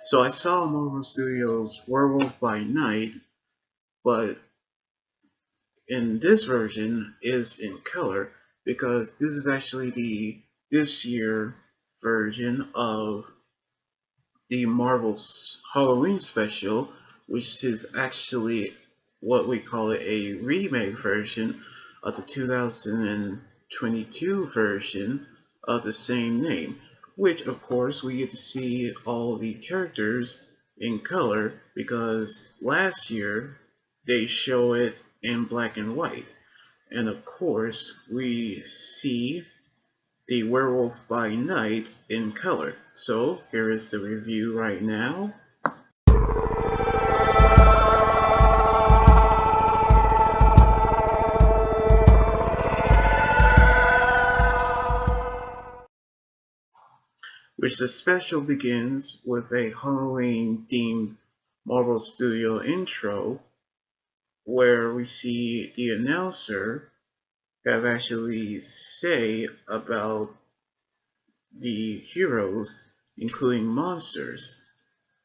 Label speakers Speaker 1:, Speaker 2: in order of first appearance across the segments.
Speaker 1: So I saw Marvel Studios' Werewolf by Night, but in this version is in color because this is actually the this year version of the Marvel's Halloween special, which is actually what we call it a remake version of the 2022 version of the same name, which of course we get to see all the characters in color because last year they show it in black and white. And of course, we see the Werewolf by Night in color. So here is the review right now. Which the special begins with a Halloween themed Marvel Studio intro where we see the announcer have actually say about the heroes, including monsters,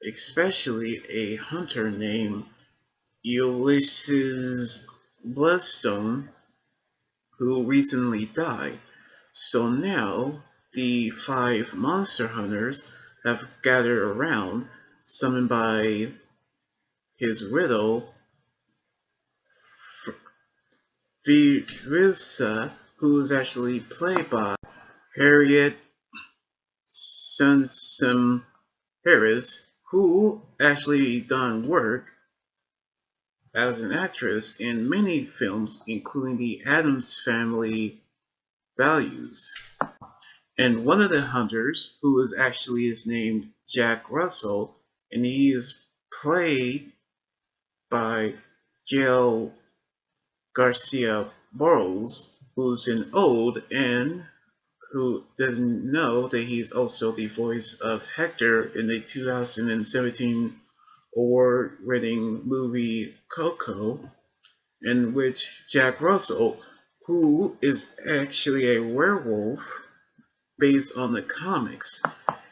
Speaker 1: especially a hunter named Ulysses Bloodstone, who recently died. So now the five monster hunters have gathered around, summoned by his riddle, Virissa, who is actually played by Harriet Sansom Harris, who actually done work as an actress in many films, including the Addams Family Values. And one of the hunters, who is actually is named Jack Russell, and he is played by Gail Garcia Burrows, who's an old and who doesn't know that he's also the voice of Hector in the 2017 award-winning movie Coco, in which Jack Russell, who is actually a werewolf based on the comics,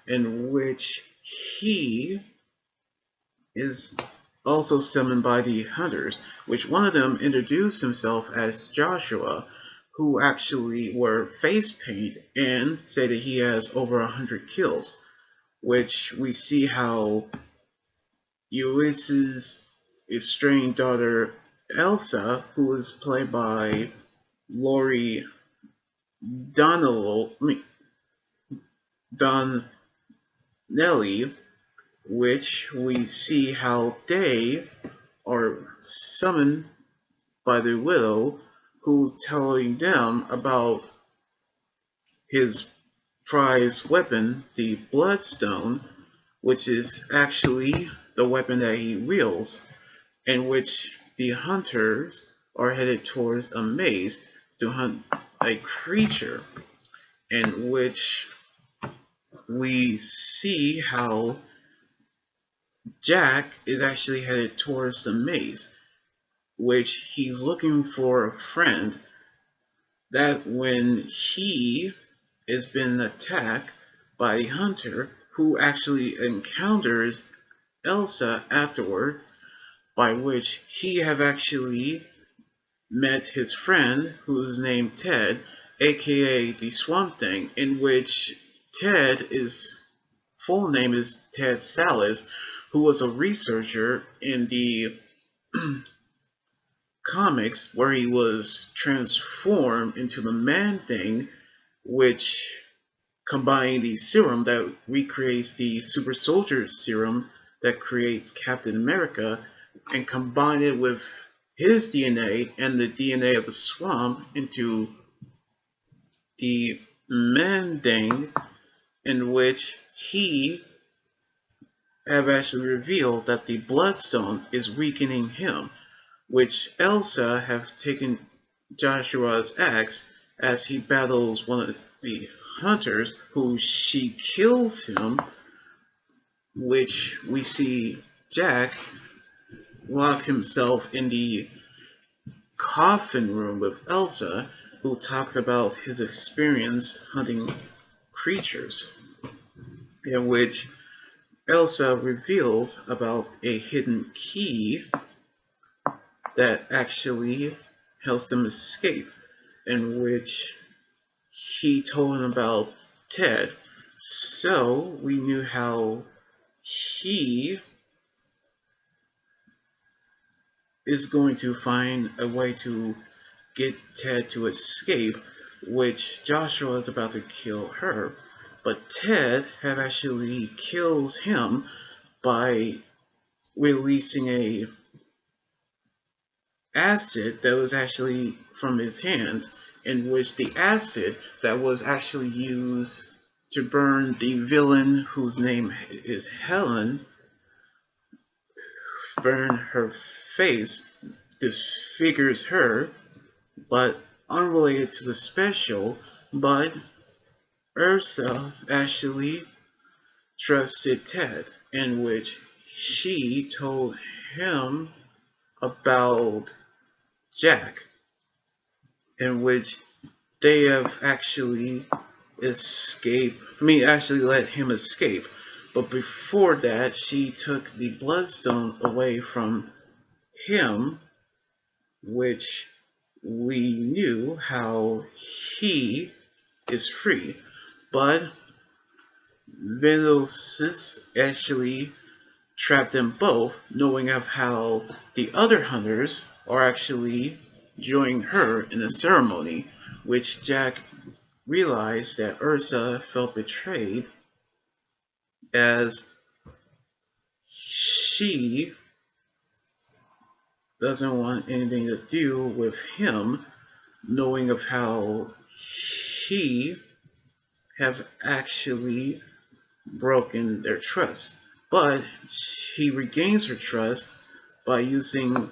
Speaker 1: in which he is also summoned by the hunters, which one of them introduced himself as Joshua, who actually wear face paint and say that he has over 100 kills, which we see how Ulysses' estranged daughter Elsa, who is played by Laurie Donnelly, which we see how they are summoned by the widow, who's telling them about his prized weapon, the Bloodstone, which is actually the weapon that he wields, in which the hunters are headed towards a maze to hunt a creature, in which we see how Jack is actually headed towards the maze, which he's looking for a friend that when he has been attacked by a hunter who actually encounters Elsa afterward, by which he have actually met his friend who is named Ted, aka the Swamp Thing, in which Ted's full name is Ted Salas, who was a researcher in the comics where he was transformed into the Man Thing, which combined the serum that recreates the super soldier serum that creates Captain America and combine it with his DNA and the DNA of the swamp into the Man Thing, in which he have actually revealed that the Bloodstone is weakening him, which Elsa have taken Joshua's axe as he battles one of the hunters, who she kills him, which we see Jack lock himself in the coffin room with Elsa, who talks about his experience hunting creatures, in which Elsa reveals about a hidden key that actually helps them escape, in which he told him about Ted. So we knew how he is going to find a way to get Ted to escape, which Joshua is about to kill her. But Ted have actually kills him by releasing a acid that was actually from his hands, in which the acid that was actually used to burn the villain whose name is Helen, burn her face, disfigures her, but unrelated to the special, but Ursa actually trusted Ted, in which she told him about Jack, in which they have actually actually let him escape. But before that, she took the Bloodstone away from him, which we knew how he is free. But Venosis actually trapped them both, knowing of how the other hunters are actually joining her in the ceremony, which Jack realized that Ursa felt betrayed as she doesn't want anything to do with him, knowing of how he have actually broken their trust. But he regains her trust by using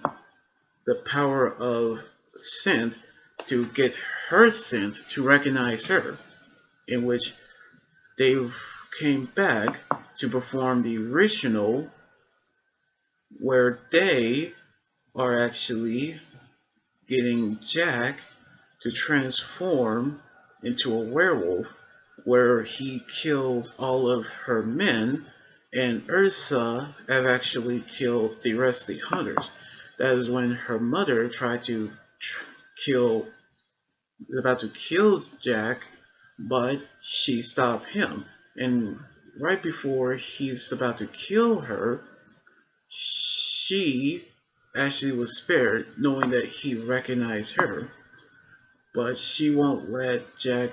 Speaker 1: the power of scent to get her scent to recognize her, in which they came back to perform the ritual where they are actually getting Jack to transform into a werewolf, where he kills all of her men, and Ursa have actually killed the rest of the hunters. That is when her mother tried to kill, is about to kill Jack, but she stopped him. And right before he's about to kill her, she actually was spared, knowing that he recognized her. But she won't let Jack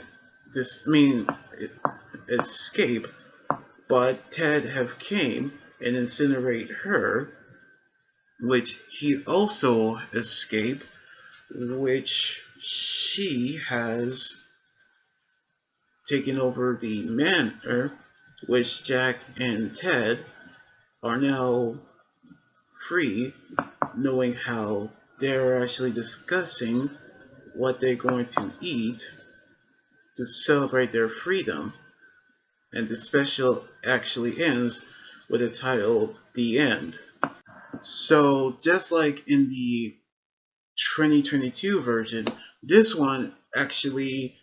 Speaker 1: escape. But Ted have came and incinerate her, which he also escaped, which she has taken over the manor, which Jack and Ted are now free, knowing how they're actually discussing what they're going to eat to celebrate their freedom. And the special actually ends with the title The End. So, just like in the 2022 version, this one actually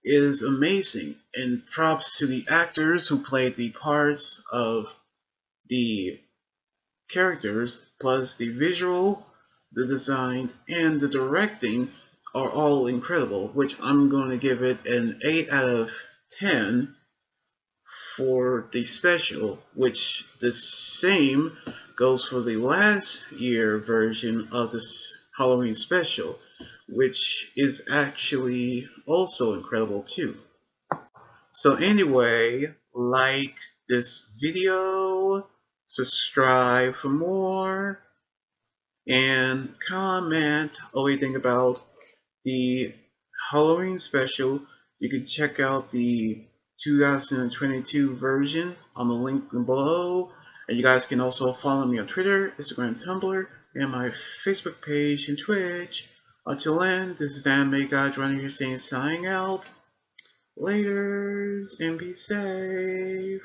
Speaker 1: is amazing, and props to the actors who played the parts of the characters, plus the visual, the design, and the directing are all incredible, which I'm going to give it an 8 out of 10 for the special, which the same goes for the last year version of this Halloween special, which is actually also incredible too. So anyway, like this video, subscribe for more, and comment what you think about the Halloween special. You can check out the 2022 version on the link below. And you guys can also follow me on Twitter, Instagram, Tumblr, and my Facebook page and Twitch. Until then, this is Anime God Runner here saying signing out. Laters and be safe.